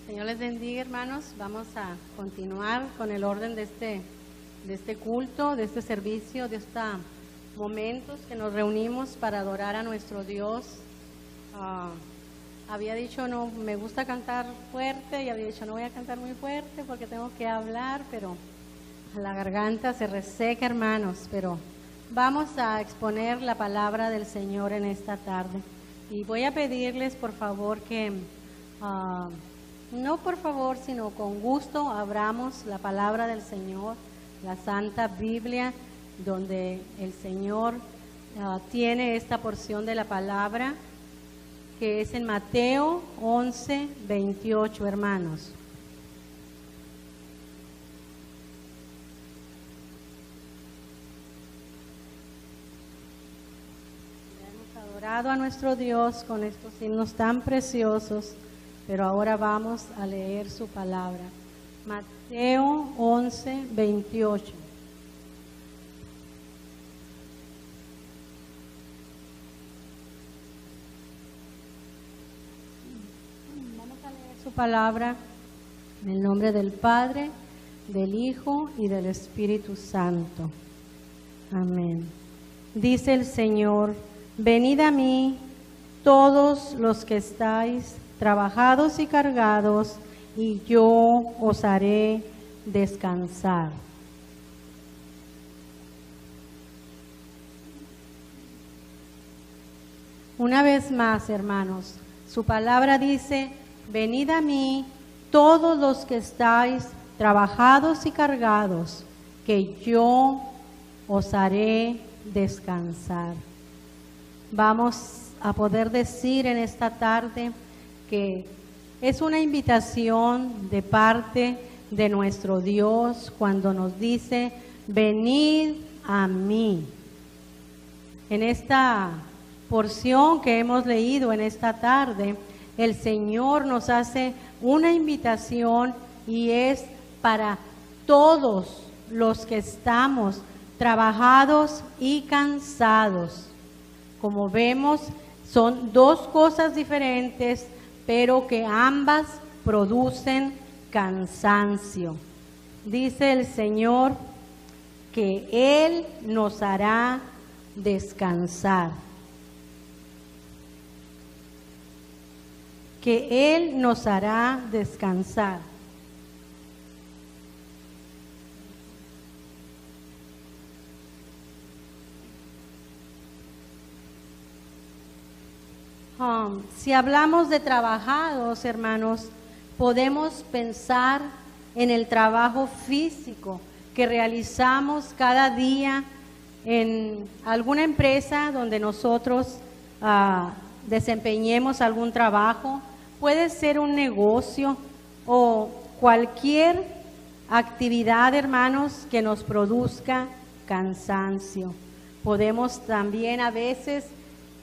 Señor les bendiga, hermanos. Vamos a continuar con el orden de este culto, de este servicio, de estos momentos que nos reunimos para adorar a nuestro Dios. Había dicho, no, me gusta cantar fuerte, y había dicho, no voy a cantar muy fuerte porque tengo que hablar, pero la garganta se reseca, hermanos. Pero vamos a exponer la palabra del Señor en esta tarde. Y voy a pedirles, por favor, que... no por favor, sino con gusto abramos la palabra del Señor, la Santa Biblia, donde el Señor tiene esta porción de la palabra, que es en Mateo 11:28, hermanos. Hemos adorado a nuestro Dios con estos himnos tan preciosos, pero ahora vamos a leer su palabra. Mateo 11:28. Vamos a leer su palabra en el nombre del Padre, del Hijo y del Espíritu Santo. Amén. Dice el Señor: venid a mí todos los que estáis trabajados y cargados, y yo os haré descansar. Una vez más, hermanos, su palabra dice: venid a mí todos los que estáis trabajados y cargados, que yo os haré descansar. Vamos a poder decir en esta tarde que es una invitación de parte de nuestro Dios cuando nos dice: venid a mí. En esta porción que hemos leído en esta tarde, el Señor nos hace una invitación, y es para todos los que estamos trabajados y cansados. Como vemos, son dos cosas diferentes, pero que ambas producen cansancio. Dice el Señor que Él nos hará descansar. Que Él nos hará descansar. Si hablamos de trabajados, hermanos, podemos pensar en el trabajo físico que realizamos cada día en alguna empresa donde nosotros desempeñemos algún trabajo. Puede ser un negocio o cualquier actividad, hermanos, que nos produzca cansancio. Podemos también a veces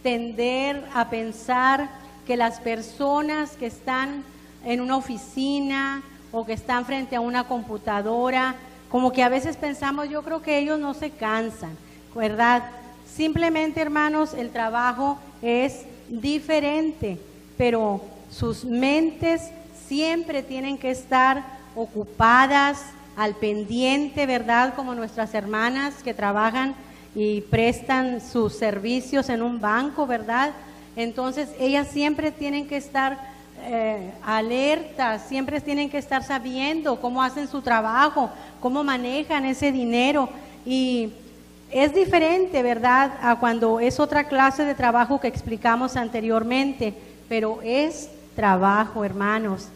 tender a pensar que las personas que están en una oficina o que están frente a una computadora, como que a veces pensamos, yo creo que ellos no se cansan, ¿verdad? Simplemente, hermanos, el trabajo es diferente, pero sus mentes siempre tienen que estar ocupadas, al pendiente, ¿verdad? Como nuestras hermanas que trabajan y prestan sus servicios en un banco, ¿verdad? Entonces ellas siempre tienen que estar alertas, siempre tienen que estar sabiendo cómo hacen su trabajo, cómo manejan ese dinero. Y es diferente, ¿verdad?, a cuando es otra clase de trabajo que explicamos anteriormente, pero es trabajo, hermanos.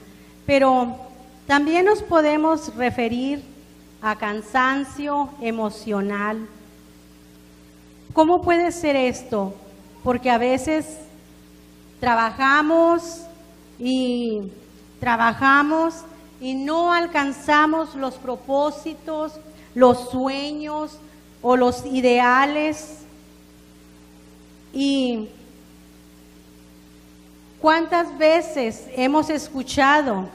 Pero también nos podemos referir a cansancio emocional. ¿Cómo puede ser esto? Porque a veces trabajamos y no alcanzamos los propósitos, los sueños o los ideales. ¿Y cuántas veces hemos escuchado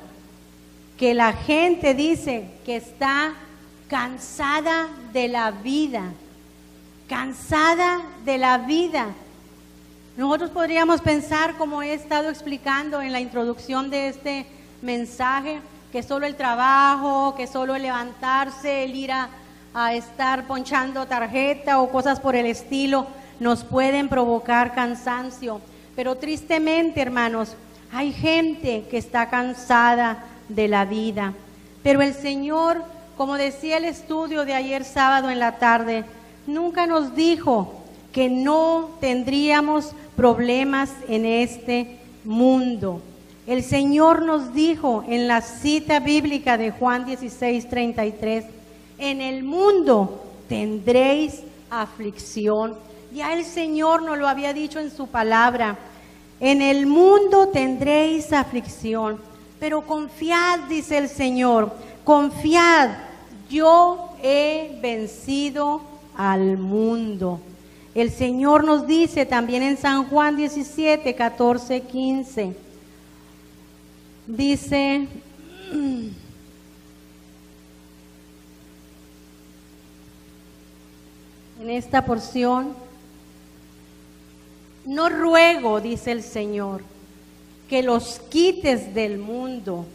que la gente dice que está cansada de la vida? Cansada de la vida. Nosotros podríamos pensar, como he estado explicando en la introducción de mensaje, que solo el trabajo, que solo el levantarse, el ir a estar ponchando tarjeta o cosas por el estilo nos pueden provocar cansancio. Pero tristemente, hermanos, hay gente que está cansada de la vida. Pero el Señor, como decía el estudio de ayer sábado en la tarde, nunca nos dijo que no tendríamos problemas en este mundo. El Señor nos dijo en la cita bíblica de Juan 16:33, en el mundo tendréis aflicción. Ya el Señor nos lo había dicho en su palabra, en el mundo tendréis aflicción, pero confiad, dice el Señor, confiad, yo he vencido al mundo. El Señor nos dice también en San Juan 17, 14, 15, dice, en esta porción, no ruego, dice el Señor, que los quites del mundo,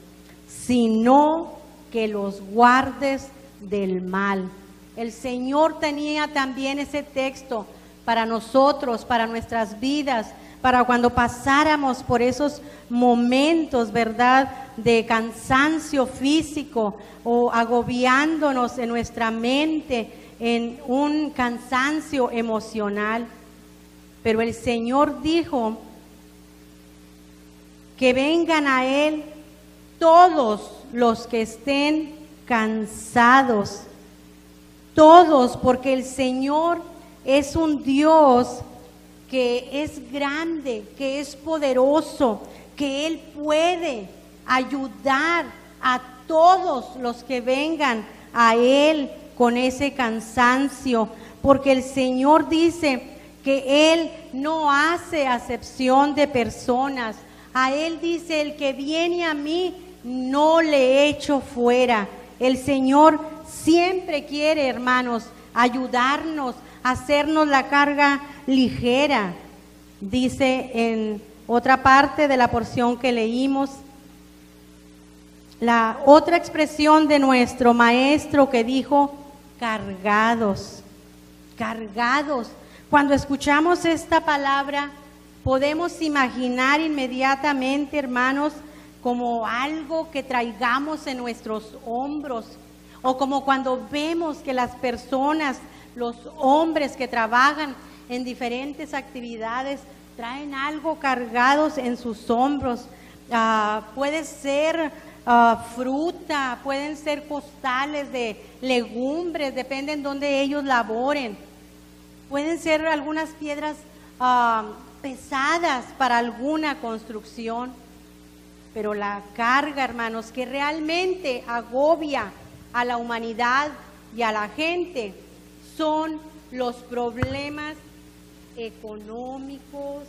sino que los guardes del mal. El Señor tenía también ese texto para nosotros, para nuestras vidas, para cuando pasáramos por esos momentos, ¿verdad?, de cansancio físico o agobiándonos en nuestra mente, en un cansancio emocional. Pero el Señor dijo que vengan a Él todos los que estén cansados, todos, porque el Señor es un Dios que es grande, que es poderoso, que Él puede ayudar a todos los que vengan a Él con ese cansancio, porque el Señor dice que Él no hace acepción de personas. A Él dice, el que viene a mí no le echo fuera. El Señor siempre quiere, hermanos, ayudarnos, hacernos la carga ligera. Dice en otra parte de la porción que leímos, la otra expresión de nuestro maestro que dijo, cargados, cargados. Cuando escuchamos esta palabra, podemos imaginar inmediatamente, hermanos, como algo que traigamos en nuestros hombros, o como cuando vemos que las personas, los hombres que trabajan en diferentes actividades, traen algo cargados en sus hombros. Puede ser fruta, pueden ser costales de legumbres, depende en donde ellos laboren. Pueden ser algunas piedras pesadas para alguna construcción. Pero la carga, hermanos, que realmente agobia a la humanidad y a la gente, son los problemas económicos,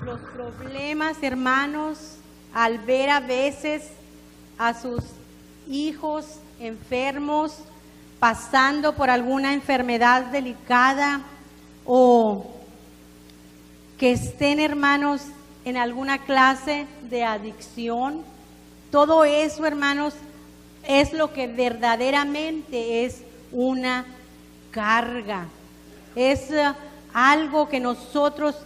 los problemas, hermanos, al ver a veces a sus hijos enfermos, pasando por alguna enfermedad delicada, o que estén, hermanos, en alguna clase de adicción. Todo eso, hermanos, es lo que verdaderamente es una carga. Es algo que nosotros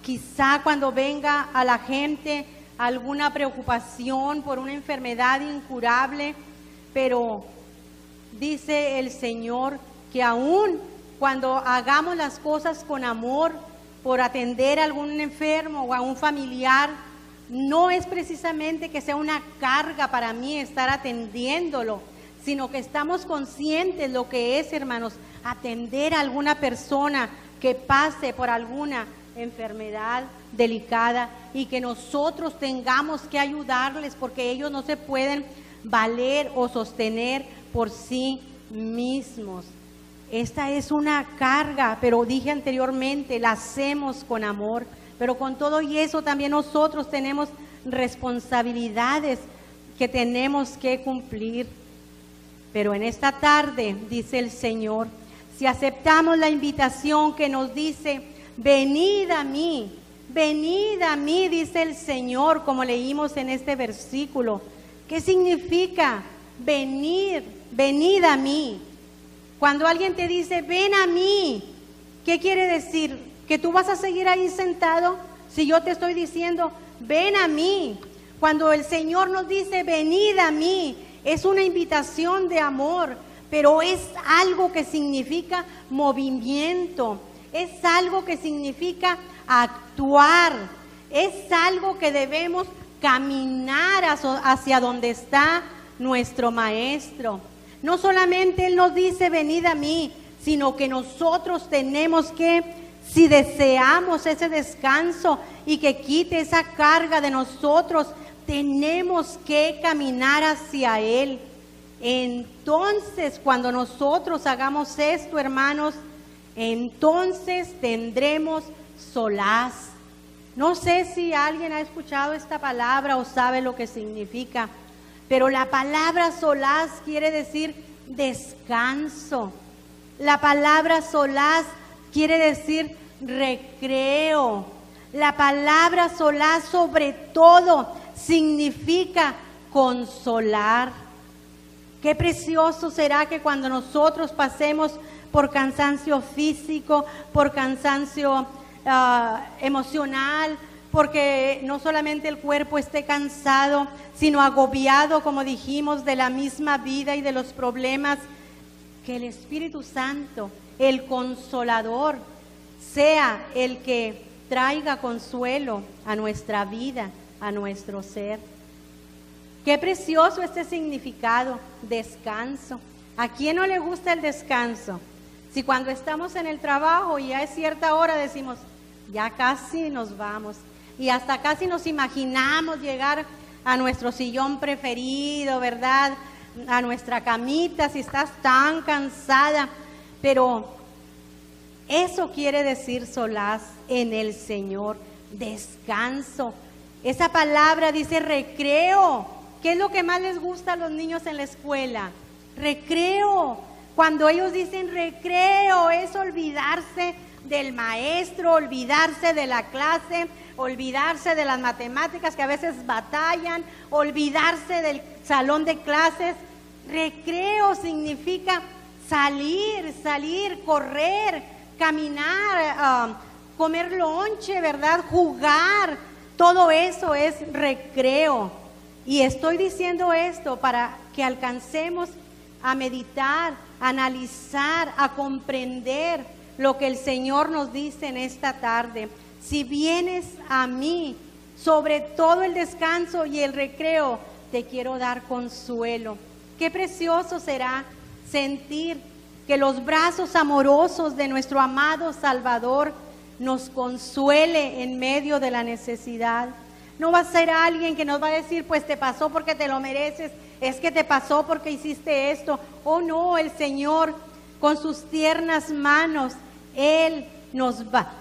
quizá cuando venga a la gente alguna preocupación por una enfermedad incurable, pero dice el Señor que aún cuando hagamos las cosas con amor, por atender a algún enfermo o a un familiar, no es precisamente que sea una carga para mí estar atendiéndolo, sino que estamos conscientes lo que es, hermanos, atender a alguna persona que pase por alguna enfermedad delicada y que nosotros tengamos que ayudarles porque ellos no se pueden valer o sostener por sí mismos. Esta es una carga, pero dije anteriormente, la hacemos con amor, pero con todo y eso también nosotros tenemos responsabilidades que tenemos que cumplir. Pero en esta tarde, dice el Señor, si aceptamos la invitación que nos dice, venid a mí, Venid a mí, dice el Señor, como leímos en este versículo. ¿Qué significa venir? Venid a mí. Cuando alguien te dice, ven a mí, ¿qué quiere decir? ¿Que tú vas a seguir ahí sentado? Si yo te estoy diciendo, ven a mí. Cuando el Señor nos dice, venid a mí, es una invitación de amor, pero es algo que significa movimiento, es algo que significa actuar, es algo que debemos caminar hacia donde está nuestro Maestro. No solamente Él nos dice, venid a mí, sino que nosotros tenemos que, si deseamos ese descanso y que quite esa carga de nosotros, tenemos que caminar hacia Él. Entonces, cuando nosotros hagamos esto, hermanos, entonces tendremos solaz. No sé si alguien ha escuchado esta palabra o sabe lo que significa, pero la palabra solaz quiere decir descanso. La palabra solaz quiere decir recreo. La palabra solaz, sobre todo, significa consolar. Qué precioso será que cuando nosotros pasemos por cansancio físico, por cansancio emocional, porque no solamente el cuerpo esté cansado, sino agobiado, como dijimos, de la misma vida y de los problemas, que el Espíritu Santo, el Consolador, sea el que traiga consuelo a nuestra vida, a nuestro ser. Qué precioso este significado, descanso. ¿A quién no le gusta el descanso? Si cuando estamos en el trabajo y ya es cierta hora decimos, ya casi nos vamos, y hasta casi nos imaginamos llegar a nuestro sillón preferido, ¿verdad? A nuestra camita, si estás tan cansada, pero eso quiere decir solaz en el Señor, descanso. Esa palabra dice recreo. ¿Qué es lo que más les gusta a los niños en la escuela? Recreo. Cuando ellos dicen recreo, es olvidarse del maestro, olvidarse de la clase, olvidarse de las matemáticas que a veces batallan, olvidarse del salón de clases. Recreo significa salir, correr, caminar, comer lonche, ¿verdad? Jugar. Todo eso es recreo. Y estoy diciendo esto para que alcancemos a meditar, a analizar, a comprender lo que el Señor nos dice en esta tarde. Si vienes a mí, sobre todo el descanso y el recreo, te quiero dar consuelo. Qué precioso será sentir que los brazos amorosos de nuestro amado Salvador nos consuele en medio de la necesidad. No va a ser alguien que nos va a decir, pues te pasó porque te lo mereces, es que te pasó porque hiciste esto. Oh no, el Señor con sus tiernas manos, Él nos va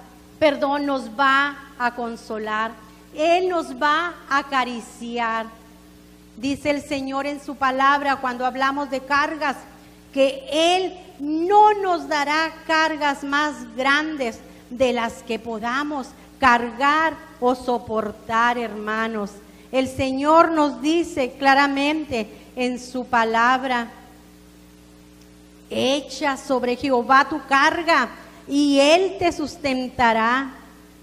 a consolar, Él nos va a acariciar. Dice el Señor en su palabra cuando hablamos de cargas, que Él no nos dará cargas más grandes de las que podamos cargar o soportar, hermanos. El Señor nos dice claramente en su palabra, echa sobre Jehová tu carga y Él te sustentará.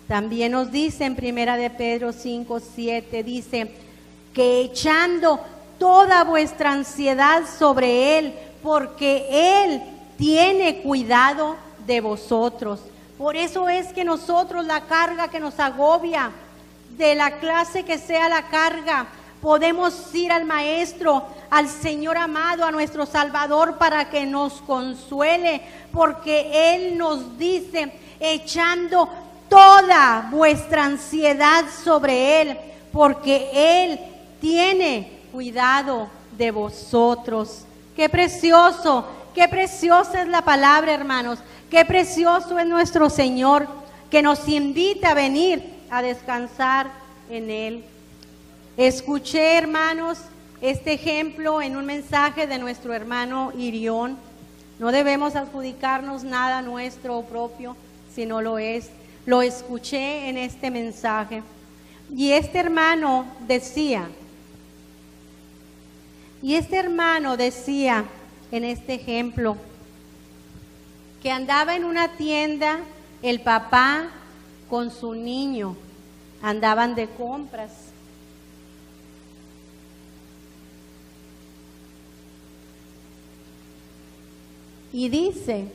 También nos dice en 1 de Pedro 5:7, dice que echando toda vuestra ansiedad sobre Él, porque Él tiene cuidado de vosotros. Por eso es que nosotros, la carga que nos agobia, de la clase que sea la carga, podemos ir al Maestro, al Señor amado, a nuestro Salvador, para que nos consuele, porque Él nos dice, echando toda vuestra ansiedad sobre Él, porque Él tiene cuidado de vosotros. Qué preciosa es la palabra, hermanos. Qué precioso es nuestro Señor, que nos invita a venir a descansar en Él. Escuché, hermanos, este ejemplo en un mensaje de nuestro hermano Irión. No debemos adjudicarnos nada nuestro propio, si no lo es. lo escuché en este mensaje. Y este hermano decía en este ejemplo que andaba en una tienda el papá con su niño, andaban de compras. Y dice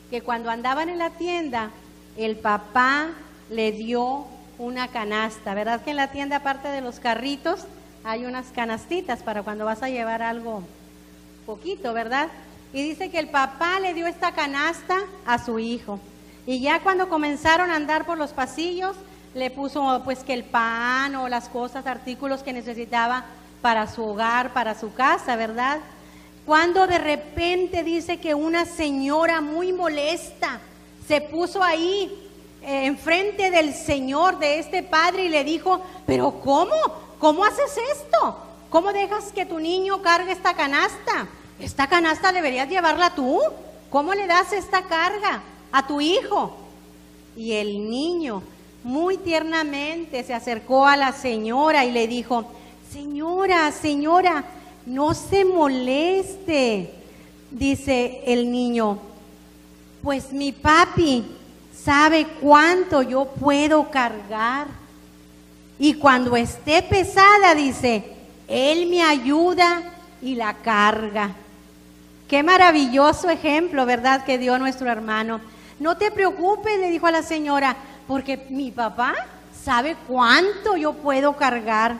que cuando andaban en la tienda, el papá le dio una canasta, ¿verdad? Que en la tienda, aparte de los carritos, hay unas canastitas para cuando vas a llevar algo poquito, ¿verdad? Y dice que el papá le dio esta canasta a su hijo. Y ya cuando comenzaron a andar por los pasillos, le puso pues que el pan o las cosas, artículos que necesitaba para su hogar, para su casa, ¿verdad? Cuando de repente dice que una señora muy molesta se puso ahí enfrente del Señor, de este padre, y le dijo: pero ¿cómo haces esto? ¿Cómo dejas que tu niño cargue esta canasta? Esta canasta deberías llevarla tú. ¿Cómo le das esta carga a tu hijo? Y el niño muy tiernamente se acercó a la señora y le dijo: señora, no se moleste. Dice el niño: pues mi papi sabe cuánto yo puedo cargar, y cuando esté pesada, dice, él me ayuda y la carga. Qué maravilloso ejemplo, ¿verdad?, que dio nuestro hermano. No te preocupes, le dijo a la señora, porque mi papá sabe cuánto yo puedo cargar.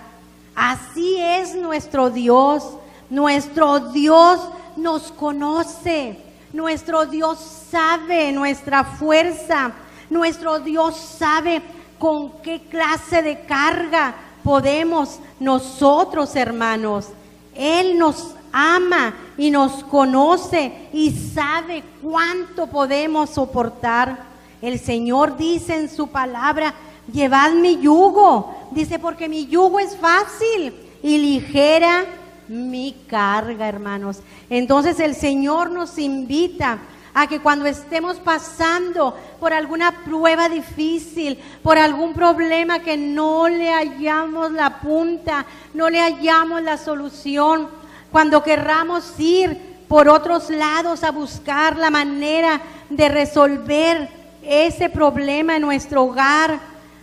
Así es nuestro Dios. Nuestro Dios nos conoce. Nuestro Dios sabe nuestra fuerza. Nuestro Dios sabe con qué clase de carga podemos nosotros, hermanos. Él nos ama y nos conoce y sabe cuánto podemos soportar. El Señor dice en su palabra: llevad mi yugo. Dice, porque mi yugo es fácil y ligera mi carga, hermanos. Entonces el Señor nos invita a que cuando estemos pasando por alguna prueba difícil, por algún problema que no le hallamos la punta, no le hallamos la solución, cuando querramos ir por otros lados a buscar la manera de resolver ese problema en nuestro hogar,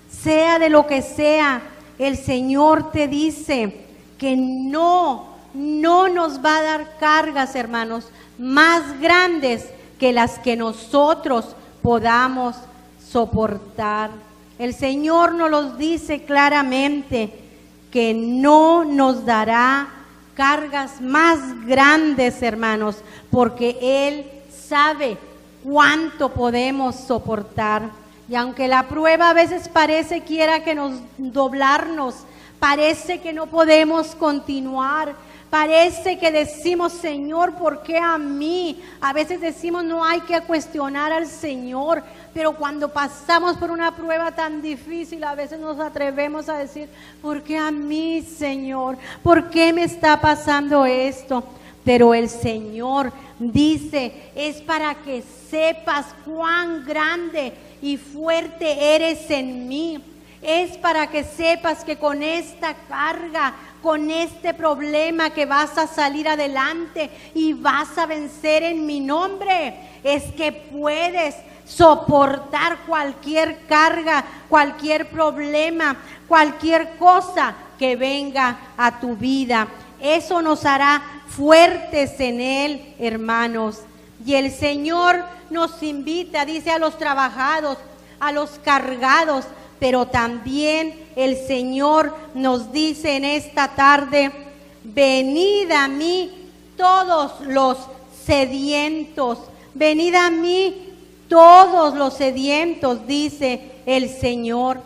sea de lo que sea, el Señor te dice que no nos va a dar cargas, hermanos, más grandes que las que nosotros podamos soportar. El Señor nos los dice claramente, que no nos dará cargas más grandes, hermanos, porque Él sabe cuánto podemos soportar. Y aunque la prueba a veces parece quiera que nos doblarnos, parece que no podemos continuar, parece que decimos, Señor, ¿por qué a mí? A veces decimos, no hay que cuestionar al Señor, pero cuando pasamos por una prueba tan difícil, a veces nos atrevemos a decir, ¿por qué a mí, Señor? ¿Por qué me está pasando esto? Pero el Señor dice, es para que sepas cuán grande y fuerte eres en mí. Es para que sepas que con esta carga, con este problema, que vas a salir adelante y vas a vencer en mi nombre. Es que puedes soportar cualquier carga, cualquier problema, cualquier cosa que venga a tu vida. Eso nos hará fuertes en Él, hermanos. Y el Señor nos invita, dice, a los trabajados, a los cargados, pero también el Señor nos dice en esta tarde, venid a mí todos los sedientos, venid a mí todos los sedientos, dice el Señor.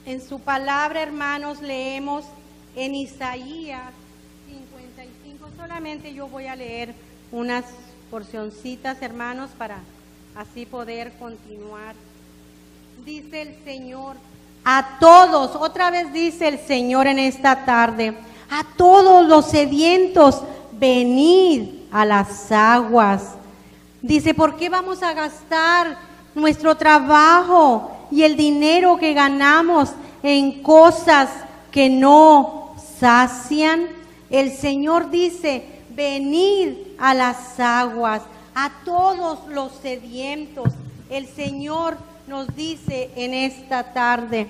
En su palabra, hermanos, leemos en Isaías 55, solamente yo voy a leer unas porcioncitas, hermanos, para así poder continuar. Dice el Señor, a todos, otra vez dice el Señor en esta tarde, a todos los sedientos, venid a las aguas. Dice, ¿por qué vamos a gastar nuestro trabajo y el dinero que ganamos en cosas que no sacian? El Señor dice, venid a las aguas, a todos los sedientos. El Señor nos dice en esta tarde,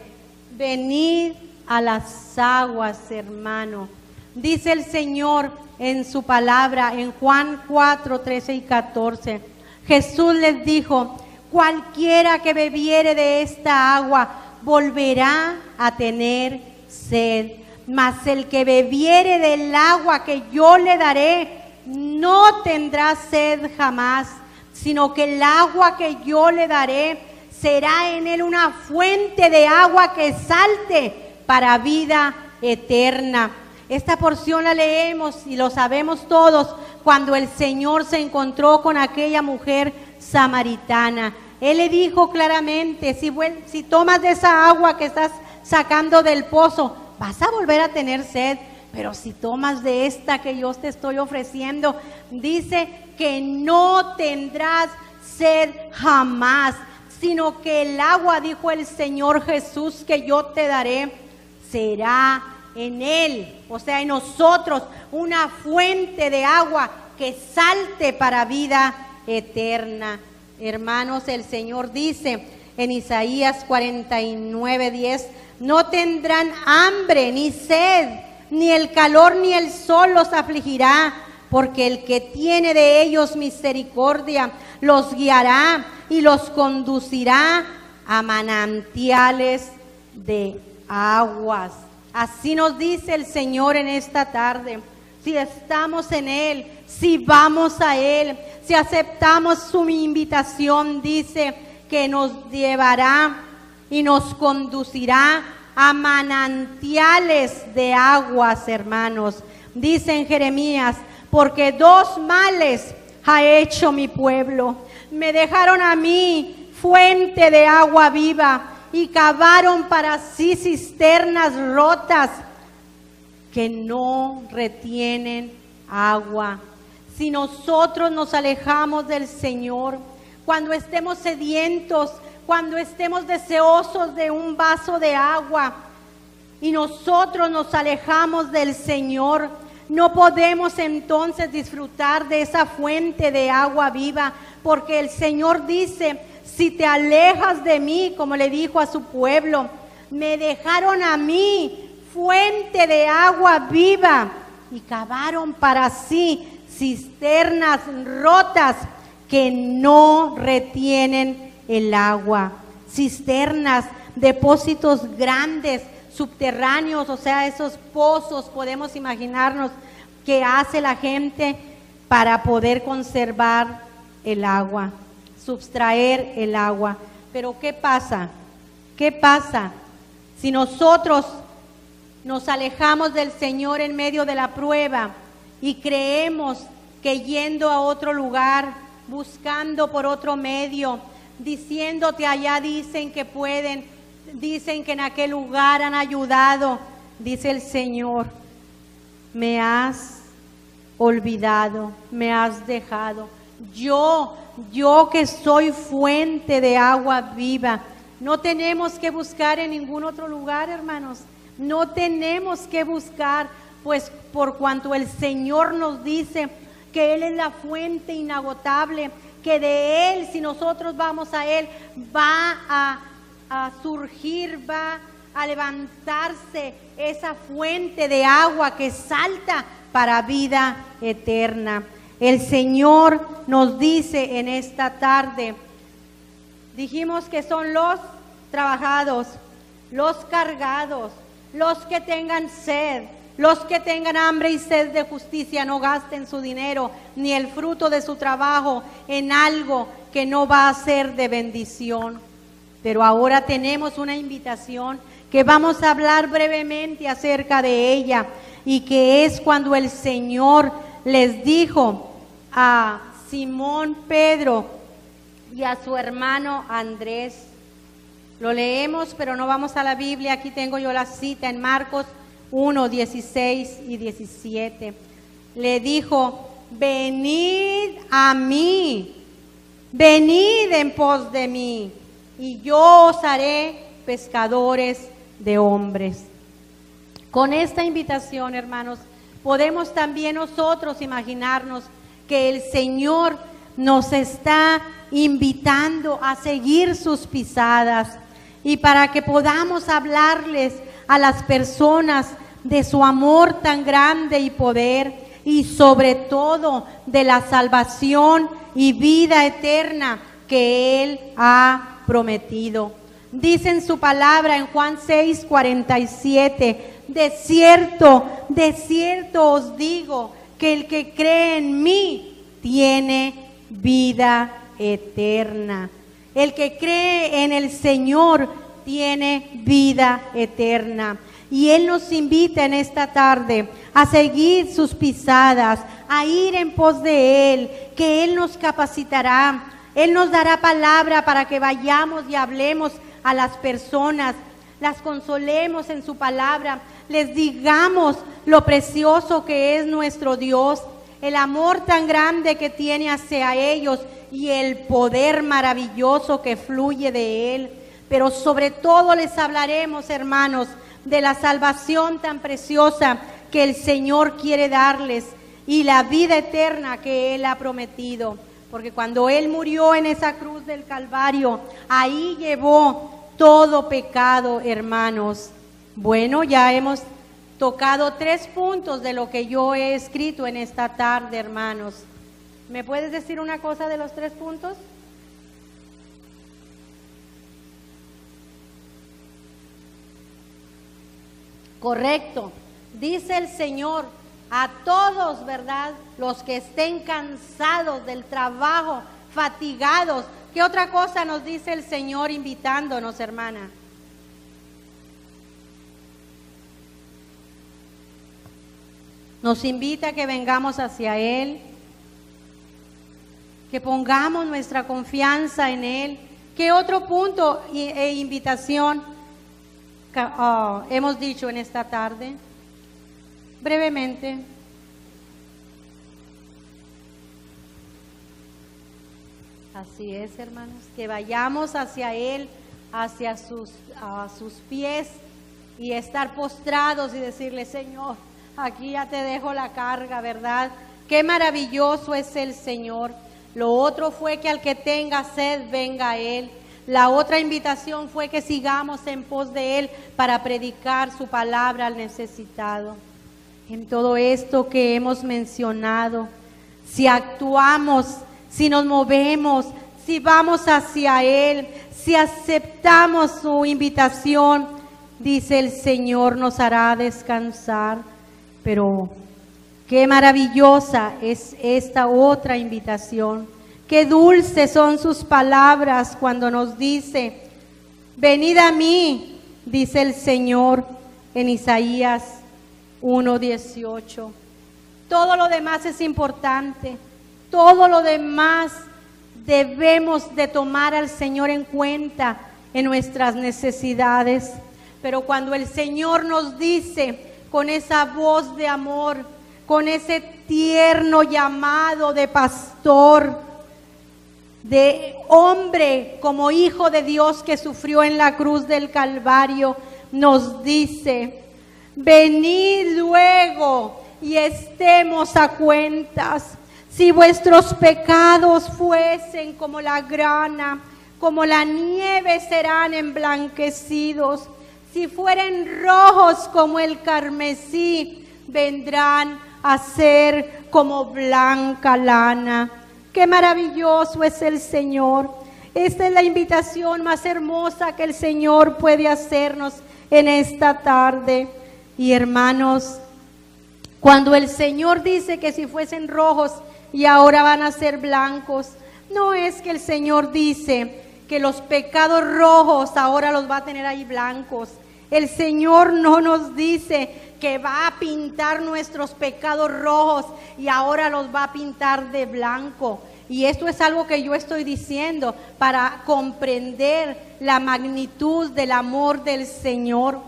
venid a las aguas, hermano. Dice el Señor en su palabra, en Juan 4, 13 y 14. Jesús les dijo, cualquiera que bebiere de esta agua volverá a tener sed. Mas el que bebiere del agua que yo le daré, no tendrá sed jamás, sino que el agua que yo le daré será en él una fuente de agua que salte para vida eterna. Esta porción la leemos y lo sabemos todos cuando el Señor se encontró con aquella mujer samaritana. Él le dijo claramente, si tomas de esa agua que estás sacando del pozo, vas a volver a tener sed, pero si tomas de esta que yo te estoy ofreciendo, dice que no tendrás sed jamás, sino que el agua, dijo el Señor Jesús, que yo te daré, será en él, o sea, en nosotros, una fuente de agua que salte para vida eterna. Hermanos, el Señor dice en Isaías 49:10, no tendrán hambre ni sed, ni el calor ni el sol los afligirá, porque el que tiene de ellos misericordia los guiará y los conducirá a manantiales de aguas. Así nos dice el Señor en esta tarde. Si estamos en Él, si vamos a Él, si aceptamos su invitación, dice que nos llevará y nos conducirá a manantiales de aguas, hermanos. Dice en Jeremías, porque dos males ha hecho mi pueblo. Me dejaron a mí fuente de agua viva y cavaron para sí cisternas rotas que no retienen agua. Si nosotros nos alejamos del Señor, cuando estemos sedientos, cuando estemos deseosos de un vaso de agua y nosotros nos alejamos del Señor, no podemos entonces disfrutar de esa fuente de agua viva, porque el Señor dice, si te alejas de mí, como le dijo a su pueblo, me dejaron a mí fuente de agua viva y cavaron para sí cisternas rotas que no retienen el agua. Cisternas, depósitos grandes, subterráneos, o sea, esos pozos, podemos imaginarnos que hace la gente para poder conservar el agua, sustraer el agua. Pero ¿qué pasa? ¿Qué pasa si nosotros nos alejamos del Señor en medio de la prueba y creemos que yendo a otro lugar, buscando por otro medio, diciéndote allá dicen que pueden, dicen que en aquel lugar han ayudado, dice el Señor, me has olvidado, me has dejado. Yo que soy fuente de agua viva, no tenemos que buscar en ningún otro lugar, hermanos. No tenemos que buscar, pues por cuanto el Señor nos dice que Él es la fuente inagotable, que de Él, si nosotros vamos a Él, va a surgir, va a levantarse esa fuente de agua que salta para vida eterna. El Señor nos dice en esta tarde, dijimos que son los trabajados, los cargados, los que tengan sed, los que tengan hambre y sed de justicia, no gasten su dinero ni el fruto de su trabajo en algo que no va a ser de bendición. Pero ahora tenemos una invitación que vamos a hablar brevemente acerca de ella, y que es cuando el Señor les dijo a Simón Pedro y a su hermano Andrés. Lo leemos, pero no vamos a la Biblia. Aquí tengo yo la cita en Marcos 1, 16 y 17. Le dijo, venid a mí, venid en pos de mí, y yo os haré pescadores de hombres. Con esta invitación, hermanos, podemos también nosotros imaginarnos que el Señor nos está invitando a seguir sus pisadas, y para que podamos hablarles a las personas de su amor tan grande y poder, y sobre todo de la salvación y vida eterna que Él ha prometido. Dice en su palabra en Juan 6:47, de cierto os digo, que el que cree en mí tiene vida eterna. El que cree en el Señor tiene vida eterna. Y Él nos invita en esta tarde a seguir sus pisadas, a ir en pos de Él, que Él nos capacitará. Él nos dará palabra para que vayamos y hablemos a las personas, las consolemos en su palabra, les digamos lo precioso que es nuestro Dios, el amor tan grande que tiene hacia ellos y el poder maravilloso que fluye de Él. Pero sobre todo les hablaremos, hermanos, de la salvación tan preciosa que el Señor quiere darles y la vida eterna que Él ha prometido. Porque cuando Él murió en esa cruz del Calvario, ahí llevó todo pecado, hermanos. Bueno, ya hemos tocado 3 puntos de lo que yo he escrito en esta tarde, hermanos. ¿Me puedes decir una cosa de los 3 puntos? Correcto. Dice el Señor a todos, ¿verdad? Los que estén cansados del trabajo, fatigados. ¿Qué otra cosa nos dice el Señor invitándonos, hermana? Nos invita a que vengamos hacia Él, que pongamos nuestra confianza en Él. ¿Qué otro punto e invitación hemos dicho en esta tarde? Brevemente. Así es, hermanos, que vayamos hacia Él, hacia sus pies, y estar postrados y decirle: Señor, aquí ya te dejo la carga, ¿verdad? Qué maravilloso es el Señor. Lo otro fue que al que tenga sed, venga a Él. La otra invitación fue que sigamos en pos de Él para predicar su palabra al necesitado. En todo esto que hemos mencionado, si actuamos, si nos movemos, si vamos hacia Él, si aceptamos su invitación, dice el Señor, nos hará descansar. Pero qué maravillosa es esta otra invitación. Qué dulces son sus palabras cuando nos dice: venid a mí, dice el Señor en Isaías 1:18. Todo lo demás es importante, todo lo demás debemos de tomar al Señor en cuenta en nuestras necesidades. Pero cuando el Señor nos dice con esa voz de amor, con ese tierno llamado de pastor, de hombre como hijo de Dios que sufrió en la cruz del Calvario, nos dice: venid luego y estemos a cuentas. Si vuestros pecados fuesen como la grana, como la nieve serán emblanquecidos. Si fueren rojos como el carmesí, vendrán a ser como blanca lana. Qué maravilloso es el Señor. Esta es la invitación más hermosa que el Señor puede hacernos en esta tarde. Y hermanos, cuando el Señor dice que si fuesen rojos y ahora van a ser blancos, no es que el Señor dice que los pecados rojos ahora los va a tener ahí blancos. El Señor no nos dice que va a pintar nuestros pecados rojos y ahora los va a pintar de blanco. Y esto es algo que yo estoy diciendo para comprender la magnitud del amor del Señor.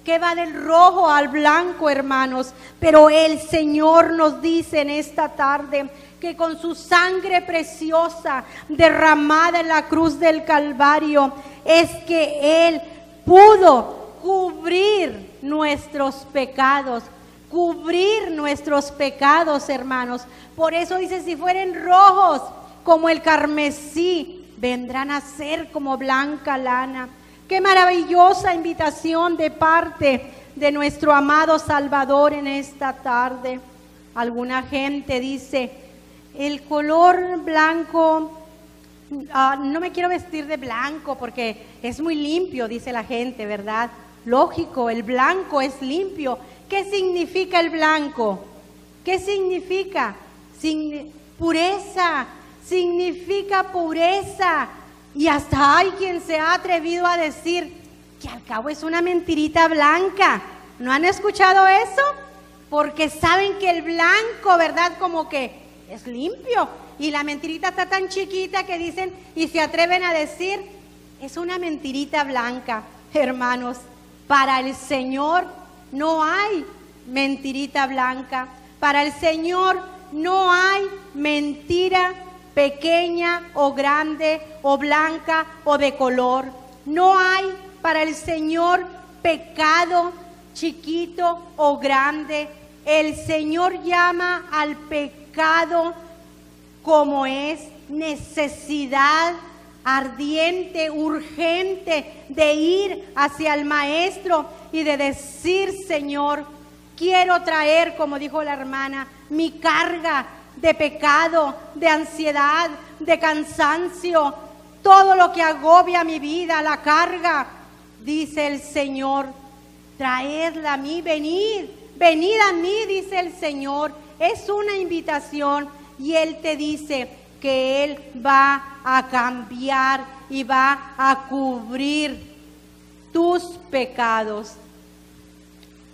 que va del rojo al blanco, hermanos. Pero el Señor nos dice en esta tarde que con su sangre preciosa derramada en la cruz del Calvario es que Él pudo cubrir nuestros pecados, hermanos. Por eso dice, si fueren rojos como el carmesí, vendrán a ser como blanca lana. Qué maravillosa invitación de parte de nuestro amado Salvador en esta tarde. Alguna gente dice, el color blanco, no me quiero vestir de blanco porque es muy limpio, dice la gente, ¿verdad? Lógico, el blanco es limpio. ¿Qué significa el blanco? ¿Qué significa? Pureza, significa pureza. Y hasta hay quien se ha atrevido a decir que al cabo es una mentirita blanca. ¿No han escuchado eso? Porque saben que el blanco, ¿verdad? Como que es limpio. Y la mentirita está tan chiquita que dicen y se atreven a decir, es una mentirita blanca. Hermanos, para el Señor no hay mentirita blanca. Para el Señor no hay mentira pequeña o grande o blanca o de color. No hay para el Señor pecado chiquito o grande. El Señor llama al pecado como es necesidad ardiente, urgente de ir hacia el Maestro y de decir, Señor, quiero traer, como dijo la hermana, mi carga de pecado, de ansiedad, de cansancio, todo lo que agobia mi vida, la carga, dice el Señor, traedla a mí, venid a mí, dice el Señor. Es una invitación y Él te dice que Él va a cambiar y va a cubrir tus pecados.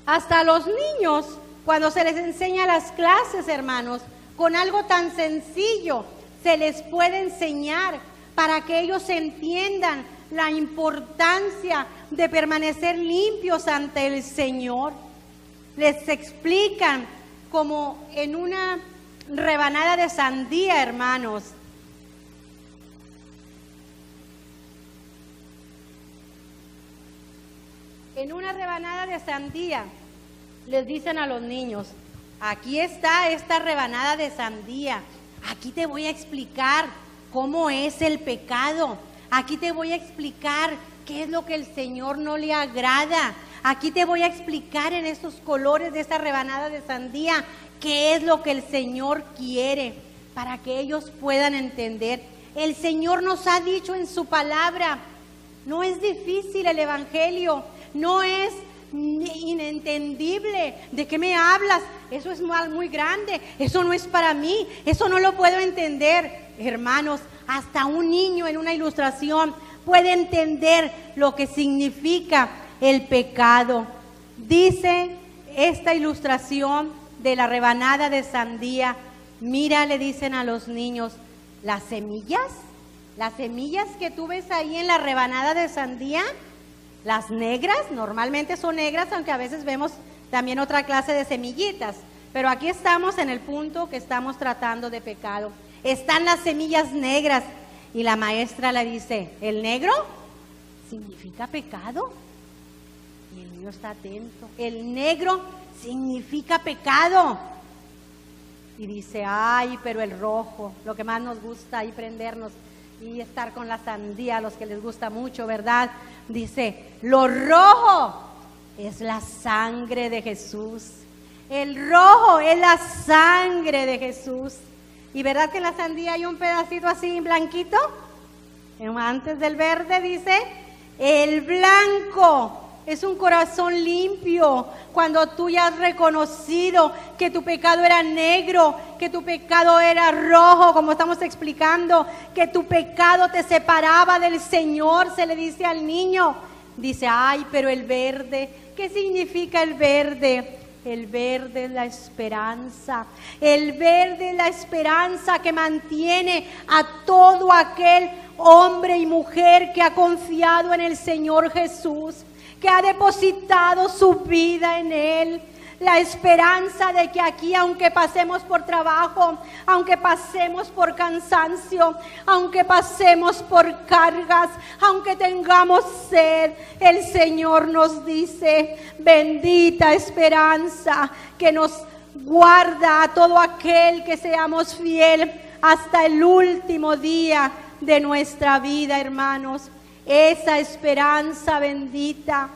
Hasta los niños, cuando se les enseña las clases, hermanos, con algo tan sencillo se les puede enseñar para que ellos entiendan la importancia de permanecer limpios ante el Señor. Les explican como en una rebanada de sandía, hermanos. En una rebanada de sandía les dicen a los niños, aquí está esta rebanada de sandía, aquí te voy a explicar cómo es el pecado, aquí te voy a explicar qué es lo que el Señor no le agrada, aquí te voy a explicar en estos colores de esta rebanada de sandía qué es lo que el Señor quiere, para que ellos puedan entender. El Señor nos ha dicho en su palabra, no es difícil el Evangelio, no es inentendible. ¿De qué me hablas? Eso es muy grande, eso no es para mí, eso no lo puedo entender. Hermanos, hasta un niño en una ilustración puede entender lo que significa el pecado. Dice esta ilustración de la rebanada de sandía, mira, le dicen a los niños, las semillas que tú ves ahí en la rebanada de sandía, las negras, normalmente son negras, aunque a veces vemos también otra clase de semillitas, pero aquí estamos en el punto que estamos tratando de pecado. Están las semillas negras y la maestra le dice, ¿el negro significa pecado? Y el niño está atento, el negro significa pecado. Y dice, ay, pero el rojo, lo que más nos gusta ahí prendernos y estar con la sandía, a los que les gusta mucho, ¿verdad? Dice, lo rojo es la sangre de Jesús. El rojo es la sangre de Jesús. ¿Y verdad que en la sandía hay un pedacito así blanquito? Antes del verde dice, el blanco es un corazón limpio. Cuando tú ya has reconocido que tu pecado era negro, que tu pecado era rojo, como estamos explicando, que tu pecado te separaba del Señor, se le dice al niño. Dice, ay, pero el verde, ¿qué significa el verde? El verde es la esperanza. El verde es la esperanza que mantiene a todo aquel hombre y mujer que ha confiado en el Señor Jesús, que ha depositado su vida en Él. La esperanza de que aquí, aunque pasemos por trabajo, aunque pasemos por cansancio, aunque pasemos por cargas, aunque tengamos sed, el Señor nos dice, bendita esperanza que nos guarda a todo aquel que seamos fiel hasta el último día de nuestra vida, hermanos. Esa esperanza bendita,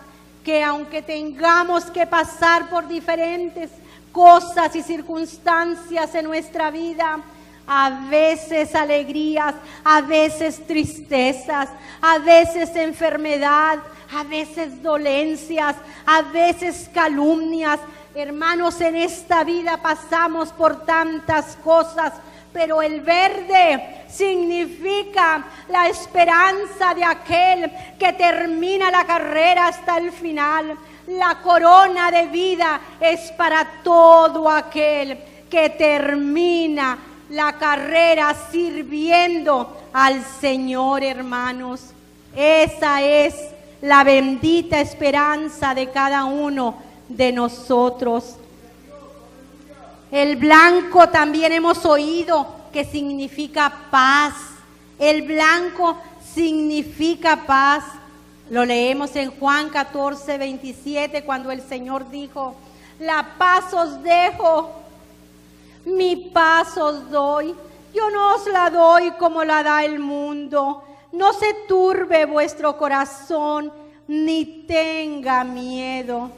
que aunque tengamos que pasar por diferentes cosas y circunstancias en nuestra vida, a veces alegrías, a veces tristezas, a veces enfermedad, a veces dolencias, a veces calumnias. Hermanos, en esta vida pasamos por tantas cosas, pero el verde significa la esperanza de aquel que termina la carrera hasta el final. La corona de vida es para todo aquel que termina la carrera sirviendo al Señor, hermanos. Esa es la bendita esperanza de cada uno de nosotros. El blanco también hemos oído que significa paz. El blanco significa paz. Lo leemos en Juan 14, 27, cuando el Señor dijo, la paz os dejo, mi paz os doy. Yo no os la doy como la da el mundo. No se turbe vuestro corazón, ni tenga miedo.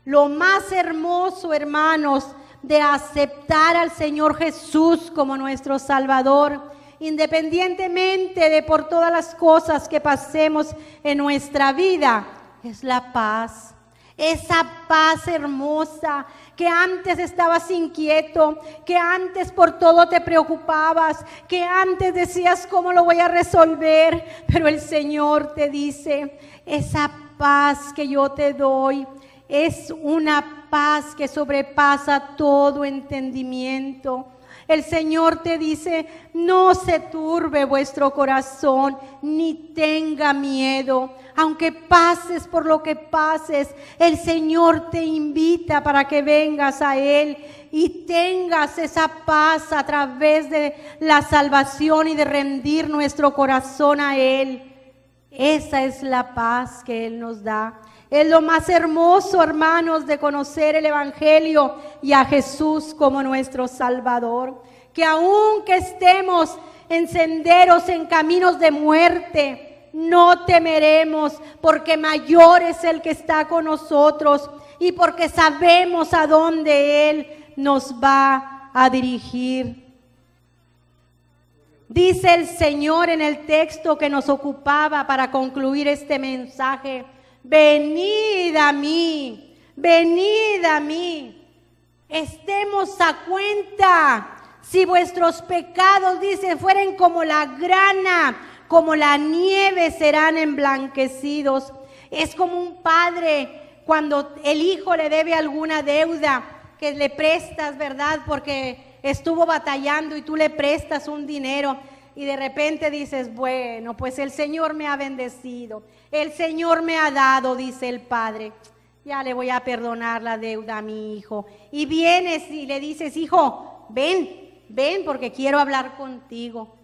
Lo más hermoso, hermanos, de aceptar al Señor Jesús como nuestro Salvador, independientemente de por todas las cosas que pasemos en nuestra vida, es la paz. Esa paz hermosa, que antes estabas inquieto, que antes por todo te preocupabas, que antes decías cómo lo voy a resolver, pero el Señor te dice, esa paz que yo te doy es una paz que sobrepasa todo entendimiento. El Señor te dice, no se turbe vuestro corazón, ni tenga miedo. Aunque pases por lo que pases, el Señor te invita para que vengas a Él y tengas esa paz a través de la salvación y de rendir nuestro corazón a Él. Esa es la paz que Él nos da. Es lo más hermoso, hermanos, de conocer el Evangelio y a Jesús como nuestro Salvador. Que aunque estemos en senderos, en caminos de muerte, no temeremos, porque mayor es el que está con nosotros y porque sabemos a dónde Él nos va a dirigir. Dice el Señor en el texto que nos ocupaba para concluir este mensaje, venid a mí, venid a mí, estemos a cuenta. Si vuestros pecados, dice, fueren como la grana, como la nieve, serán emblanquecidos. Es como un padre cuando el hijo le debe alguna deuda que le prestas, ¿verdad? Porque estuvo batallando y tú le prestas un dinero y de repente dices, bueno, pues el Señor me ha bendecido, el Señor me ha dado, dice el padre, ya le voy a perdonar la deuda a mi hijo. Y vienes y le dices, hijo, ven porque quiero hablar contigo.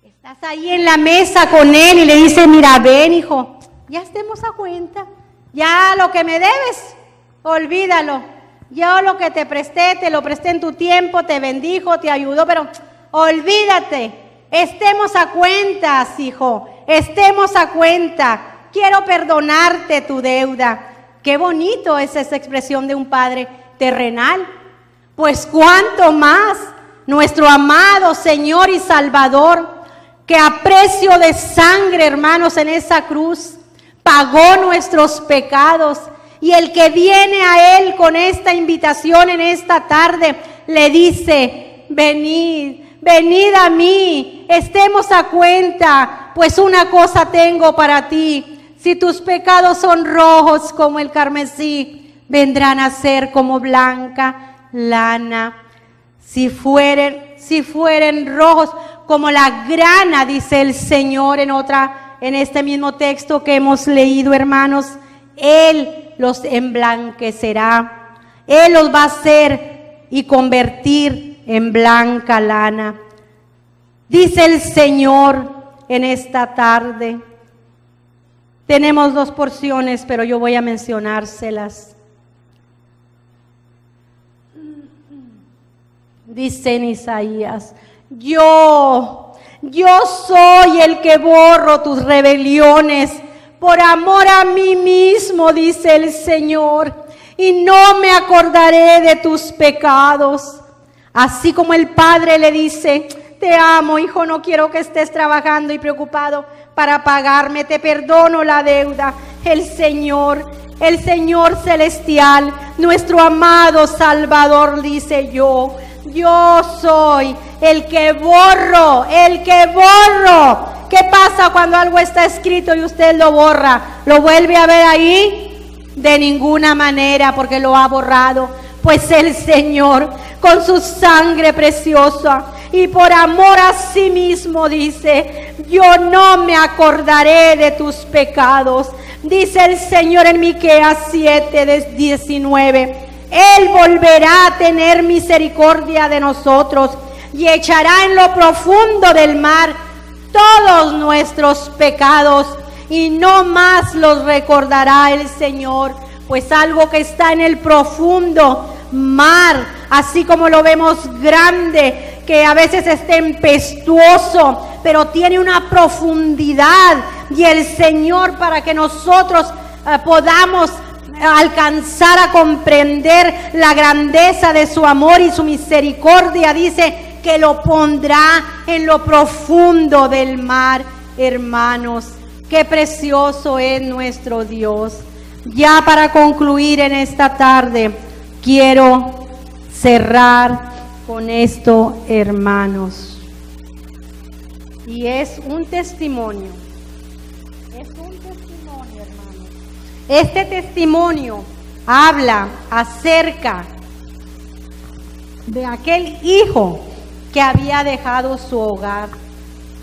Estás ahí en la mesa con él y le dices, mira, ven hijo, ya estemos a cuenta, ya lo que me debes, olvídalo. Yo lo que te presté, te lo presté en tu tiempo, te bendijo, te ayudó, pero olvídate, estemos a cuentas, hijo, estemos a cuenta, quiero perdonarte tu deuda. Qué bonito es esa expresión de un padre terrenal. Pues cuánto más nuestro amado Señor y Salvador, que a precio de sangre, hermanos, en esa cruz, pagó nuestros pecados. Y el que viene a Él con esta invitación en esta tarde, le dice, venid, venid a mí, estemos a cuenta, pues una cosa tengo para ti. Si tus pecados son rojos como el carmesí, vendrán a ser como blanca lana. Si fueren rojos como la grana, dice el Señor en este mismo texto que hemos leído, hermanos. Él los emblanquecerá, Él los va a hacer y convertir en blanca lana. Dice el Señor en esta tarde. Tenemos dos porciones, pero yo voy a mencionárselas. Dice en Isaías: yo soy el que borro tus rebeliones por amor a mí mismo, dice el Señor, y no me acordaré de tus pecados. Así como el padre le dice: te amo, hijo, no quiero que estés trabajando y preocupado para pagarme, te perdono la deuda. El Señor celestial, nuestro amado Salvador, dice: yo soy el que borro, ¿Qué pasa cuando algo está escrito y usted lo borra? ¿Lo vuelve a ver ahí? De ninguna manera, porque lo ha borrado. Pues el Señor, con su sangre preciosa y por amor a sí mismo, dice: yo no me acordaré de tus pecados. Dice el Señor en Miqueas 7:19: Él volverá a tener misericordia de nosotros y echará en lo profundo del mar todos nuestros pecados, y no más los recordará el Señor. Pues algo que está en el profundo mar, así como lo vemos grande, que a veces es tempestuoso, pero tiene una profundidad, y el Señor, para que nosotros podamos alcanzar a comprender la grandeza de su amor y su misericordia, dice que lo pondrá en lo profundo del mar. Hermanos, qué precioso es nuestro Dios. Ya para concluir en esta tarde, quiero cerrar con esto, hermanos, y es un testimonio. Hermanos. Este testimonio habla acerca de aquel hijo que había dejado su hogar,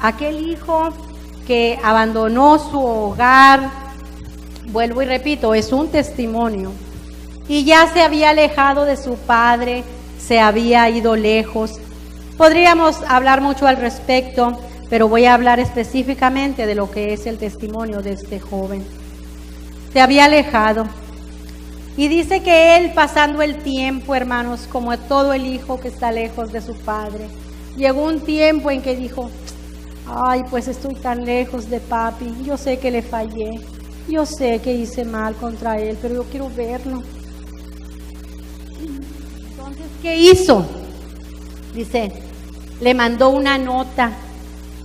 aquel hijo que abandonó su hogar. Vuelvo y repito, es un testimonio, y ya se había alejado de su padre, se había ido lejos. Podríamos hablar mucho al respecto, pero voy a hablar específicamente de lo que es el testimonio de este joven. Se había alejado, y dice que él, pasando el tiempo, hermanos, como todo el hijo que está lejos de su padre, llegó un tiempo en que dijo: ay, pues estoy tan lejos de papi, yo sé que le fallé, yo sé que hice mal contra él, pero yo quiero verlo. Entonces, ¿qué hizo? Dice, le mandó una nota,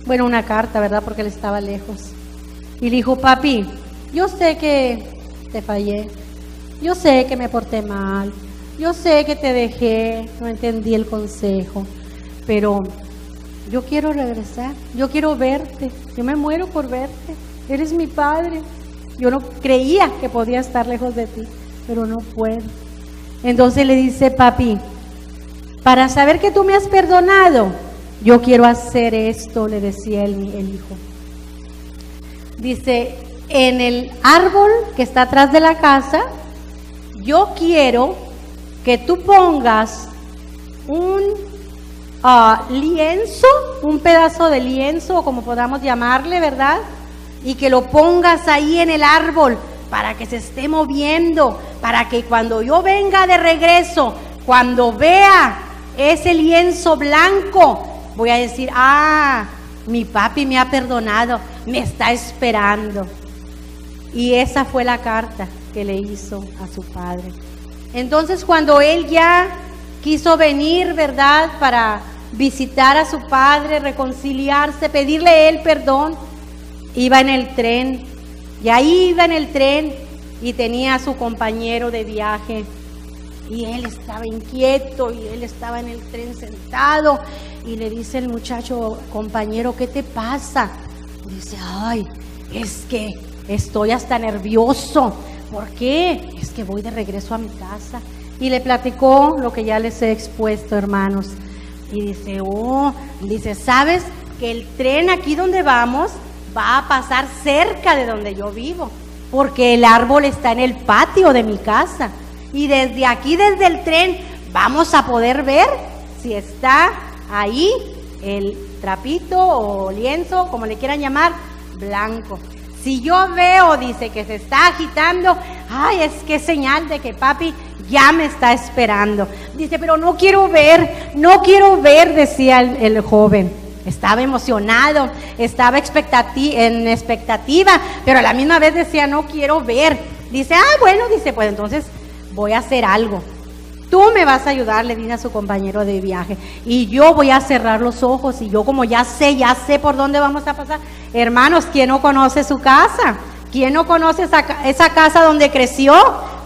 bueno, una carta, ¿verdad? Porque él estaba lejos. Y le dijo: papi, yo sé que te fallé, yo sé que me porté mal, yo sé que te dejé, no entendí el consejo, pero yo quiero regresar, yo quiero verte, yo me muero por verte, eres mi padre. Yo no creía que podía estar lejos de ti, pero no puedo. Entonces le dice: papi, para saber que tú me has perdonado, yo quiero hacer esto, le decía el hijo. Dice: en el árbol que está atrás de la casa, yo quiero que tú pongas un lienzo, un pedazo de lienzo, como podamos llamarle, ¿verdad? Y que lo pongas ahí en el árbol para que se esté moviendo, para que cuando yo venga de regreso, cuando vea ese lienzo blanco, voy a decir: ah, mi papi me ha perdonado, me está esperando. Y esa fue la carta que le hizo a su padre. Entonces, cuando él ya quiso venir, ¿verdad?, para visitar a su padre, reconciliarse, pedirle él perdón, iba en el tren, y ahí iba en el tren y tenía a su compañero de viaje, y él estaba inquieto, y él estaba en el tren sentado, y le dice el muchacho: compañero, ¿qué te pasa? Dice: ay, es que estoy hasta nervioso. ¿Por qué? Es que voy de regreso a mi casa. Y le platicó lo que ya les he expuesto, hermanos. Y dice: oh, dice, ¿sabes que el tren aquí donde vamos va a pasar cerca de donde yo vivo, porque el árbol está en el patio de mi casa. Y desde aquí, desde el tren, vamos a poder ver si está ahí el trapito o lienzo, como le quieran llamar, blanco. Si yo veo, dice, que se está agitando, ay, es que es señal de que papi ya me está esperando. Dice, pero no quiero ver, decía el joven. Estaba emocionado, estaba en expectativa, pero a la misma vez decía, no quiero ver. Dice, bueno, dice, pues entonces voy a hacer algo. Tú me vas a ayudar, le dice a su compañero de viaje, y yo voy a cerrar los ojos, y yo como ya sé por dónde vamos a pasar. Hermanos, ¿quién no conoce su casa? ¿Quién no conoce esa casa donde creció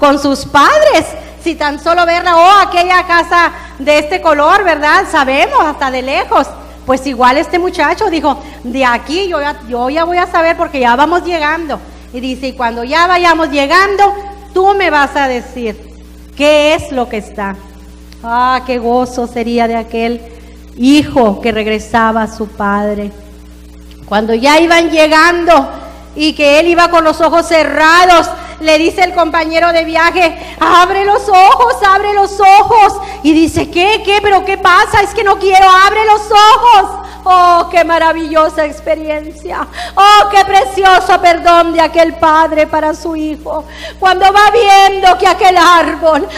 con sus padres? Si tan solo verla, aquella casa de este color, ¿verdad? Sabemos hasta de lejos. Pues igual este muchacho dijo, de aquí yo ya voy a saber porque ya vamos llegando. Y dice, y cuando ya vayamos llegando, tú me vas a decir qué es lo que está. Qué gozo sería de aquel hijo que regresaba a su padre. Cuando ya iban llegando y que él iba con los ojos cerrados, le dice el compañero de viaje, abre los ojos. Y dice, ¿qué? ¿Pero qué pasa? Es que no quiero, abre los ojos. Oh, qué maravillosa experiencia. Oh, qué precioso perdón de aquel padre para su hijo. Cuando va viendo que aquel árbol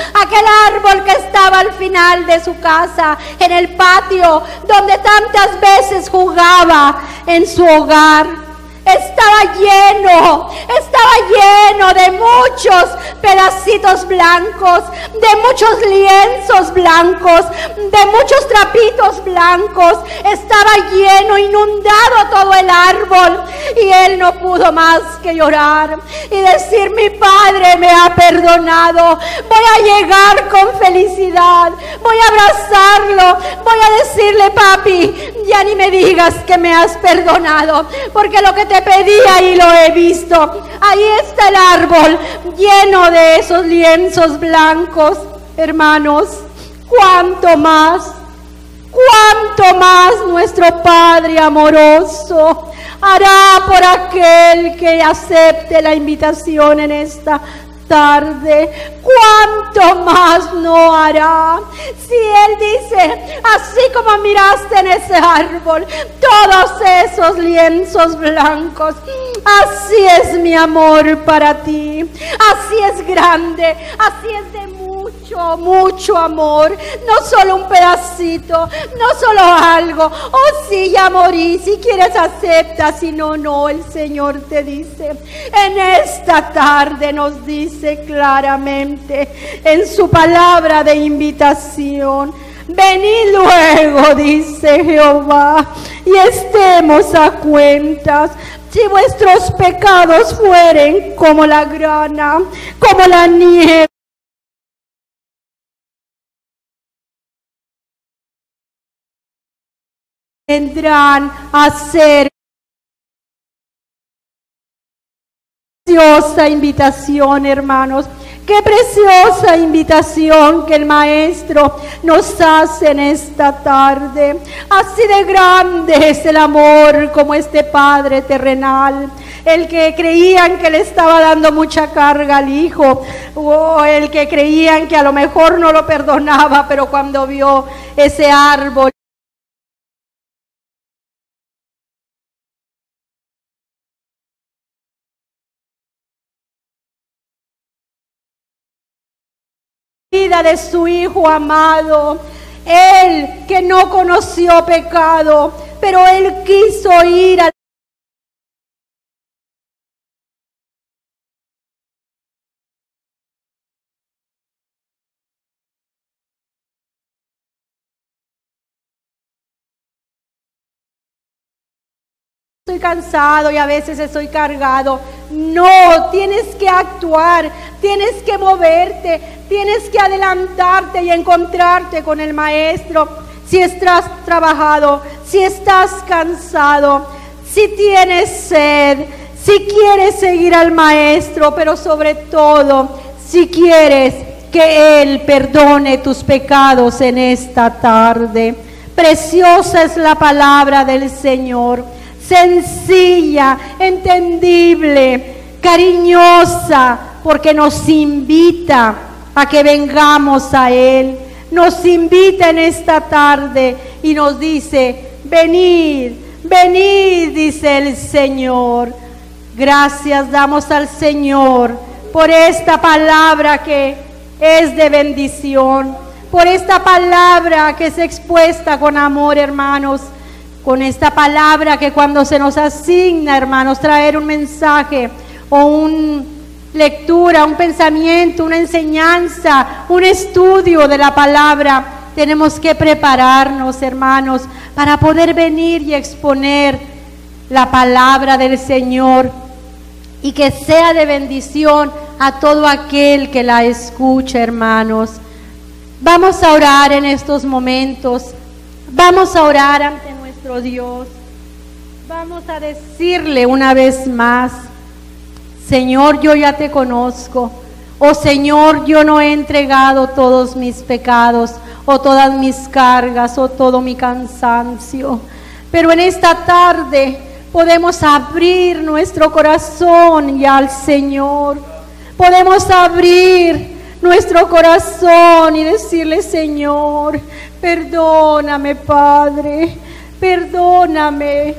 que estaba al final de su casa, en el patio, donde tantas veces jugaba en su hogar, estaba lleno de muchos pedacitos blancos, de muchos lienzos blancos, de muchos trapitos blancos. Estaba lleno, inundado todo el árbol, y él no pudo más que llorar y decir, mi padre me ha perdonado. Voy a llegar con felicidad, voy a abrazarlo, voy a decirle, papi, ya ni me digas que me has perdonado, porque lo que te pedí ahí lo he visto. Ahí está el árbol lleno de esos lienzos blancos. Hermanos, cuánto más nuestro Padre amoroso hará por aquel que acepte la invitación en esta tarde. ¿Cuánto más no hará? Si Él dice, así como miraste en ese árbol todos esos lienzos blancos, así es mi amor para ti, así es grande, así es de mucho amor, no solo un pedacito, no solo algo. Sí, ya morí, si quieres acepta, si no, el Señor te dice, en esta tarde nos dice claramente en su palabra de invitación, venid luego, dice Jehová, y estemos a cuentas. Si vuestros pecados fueren como la grana, como la nieve, vendrán a ser. Preciosa invitación, hermanos. Qué preciosa invitación que el Maestro nos hace en esta tarde. Así de grande es el amor como este Padre terrenal. El que creían que le estaba dando mucha carga al hijo, o el que creían que a lo mejor no lo perdonaba, pero cuando vio ese árbol, vida de su hijo amado, él que no conoció pecado, pero él quiso ir a estoy cansado y a veces estoy cargado. No, tienes que actuar, tienes que moverte, tienes que adelantarte y encontrarte con el Maestro. Si estás trabajado, si estás cansado, si tienes sed, si quieres seguir al Maestro, pero sobre todo, si quieres que Él perdone tus pecados en esta tarde. Preciosa es la palabra del Señor, sencilla, entendible, cariñosa, porque nos invita a que vengamos a Él. Nos invita en esta tarde y nos dice: venid, venid, dice el Señor. Gracias damos al Señor por esta palabra que es de bendición, por esta palabra que es expuesta con amor, hermanos, con esta palabra que cuando se nos asigna, hermanos, traer un mensaje o una lectura, un pensamiento, una enseñanza, un estudio de la palabra, tenemos que prepararnos, hermanos, para poder venir y exponer la palabra del Señor y que sea de bendición a todo aquel que la escuche, hermanos. Vamos a orar en estos momentos, vamos a orar ante nuestro Dios, vamos a decirle una vez más: Señor, yo ya te conozco. Oh Señor, yo no he entregado todos mis pecados, o todas mis cargas, o todo mi cansancio, pero en esta tarde podemos abrir nuestro corazón ya al Señor. Podemos abrir nuestro corazón y decirle: Señor, perdóname, Padre, perdóname.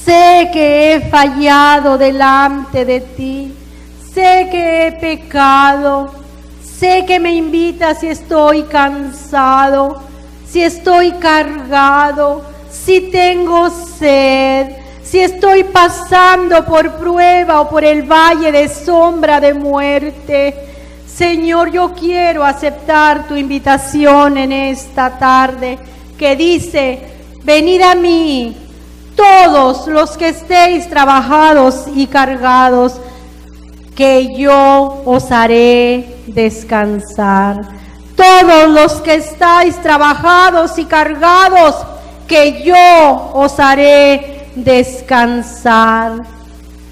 Sé que he fallado delante de ti, sé que he pecado, sé que me invitas si estoy cansado, si estoy cargado, si tengo sed, si estoy pasando por prueba o por el valle de sombra de muerte. Señor, yo quiero aceptar tu invitación en esta tarde que dice: venid a mí todos los que estéis trabajados y cargados, que yo os haré descansar. Todos los que estáis trabajados y cargados, que yo os haré descansar.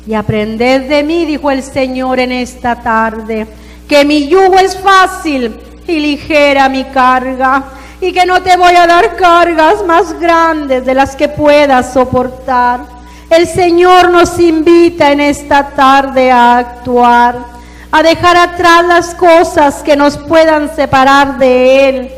Y aprended de mí, dijo el Señor en esta tarde, que mi yugo es fácil y ligera mi carga, y que no te voy a dar cargas más grandes de las que puedas soportar. El Señor nos invita en esta tarde a actuar, a dejar atrás las cosas que nos puedan separar de Él.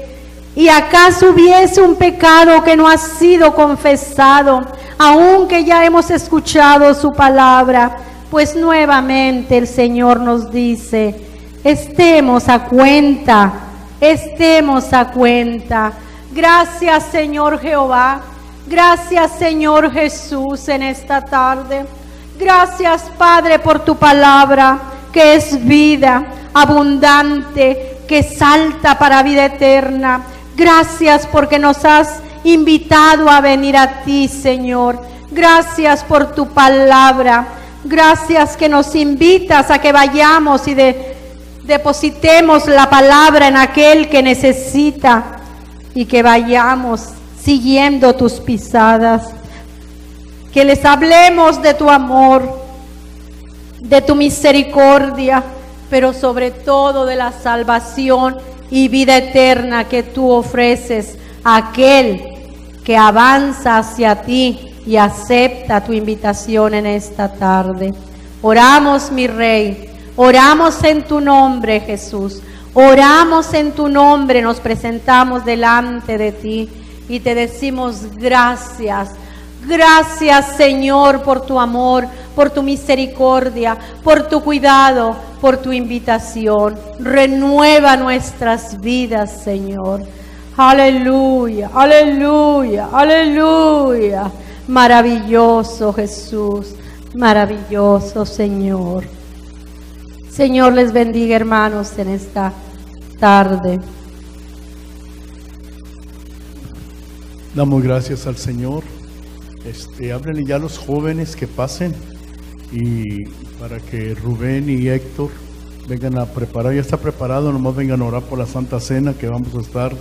Y acaso hubiese un pecado que no ha sido confesado, aunque ya hemos escuchado su palabra, pues nuevamente el Señor nos dice: estemos a cuenta, estemos a cuenta. Gracias, Señor Jehová. Gracias, Señor Jesús, en esta tarde. Gracias, Padre, por tu palabra, que es vida abundante, que salta para vida eterna. Gracias porque nos has invitado a venir a ti, Señor. Gracias por tu palabra. Gracias que nos invitas a que vayamos y depositemos la palabra en aquel que necesita, y que vayamos siguiendo tus pisadas, que les hablemos de tu amor, de tu misericordia, pero sobre todo de la salvación y vida eterna que tú ofreces a aquel que avanza hacia ti y acepta tu invitación en esta tarde. Oramos, mi Rey, oramos en tu nombre, Jesús, oramos en tu nombre, nos presentamos delante de ti y te decimos gracias. Gracias, Señor, por tu amor, por tu misericordia, por tu cuidado, por tu invitación. Renueva nuestras vidas, Señor. Aleluya, aleluya, aleluya. Maravilloso Jesús, maravilloso Señor. Señor les bendiga, hermanos, en esta tarde. Damos gracias al Señor. Háblenle ya a los jóvenes que pasen, y para que Rubén y Héctor vengan a preparar. Ya está preparado, nomás vengan a orar por la Santa Cena que vamos a estar